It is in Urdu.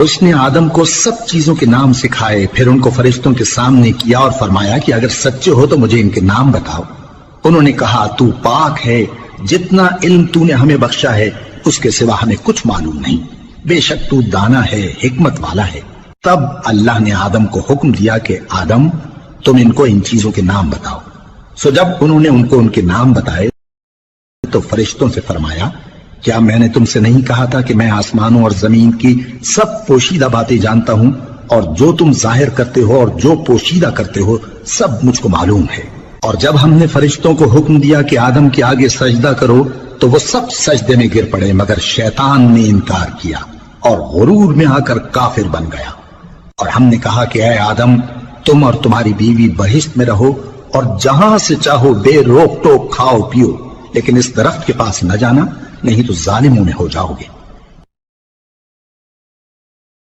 اس نے آدم کو سب چیزوں کے نام سکھائے، پھر ان کو فرشتوں کے سامنے کیا اور فرمایا کہ اگر سچے ہو تو مجھے ان کے نام بتاؤ۔ انہوں نے کہا تو پاک ہے، جتنا علم تو نے ہمیں بخشا ہے اس کے سوا ہمیں کچھ معلوم نہیں، بے شک تو دانا ہے، حکمت والا ہے۔ تب اللہ نے آدم کو حکم دیا کہ آدم تم ان کو ان چیزوں کے نام بتاؤ۔ سو جب انہوں نے ان کو ان کے نام بتائے تو فرشتوں سے فرمایا کیا میں نے تم سے نہیں کہا تھا کہ میں آسمانوں اور زمین کی سب پوشیدہ باتیں جانتا ہوں، اور جو تم ظاہر کرتے ہو اور جو پوشیدہ کرتے ہو سب مجھ کو معلوم ہے۔ اور جب ہم نے فرشتوں کو حکم دیا کہ آدم کے آگے سجدہ کرو تو وہ سب سجدے میں گر پڑے مگر شیطان نے انکار کیا اور غرور میں آ کر کافر بن گیا۔ اور ہم نے کہا کہ اے آدم تم اور تمہاری بیوی بہشت میں رہو اور جہاں سے چاہو بے روک ٹوک کھاؤ پیو، لیکن اس درخت کے پاس نہ جانا، نہیں تو ظالموں میں ہو جاؤ گے۔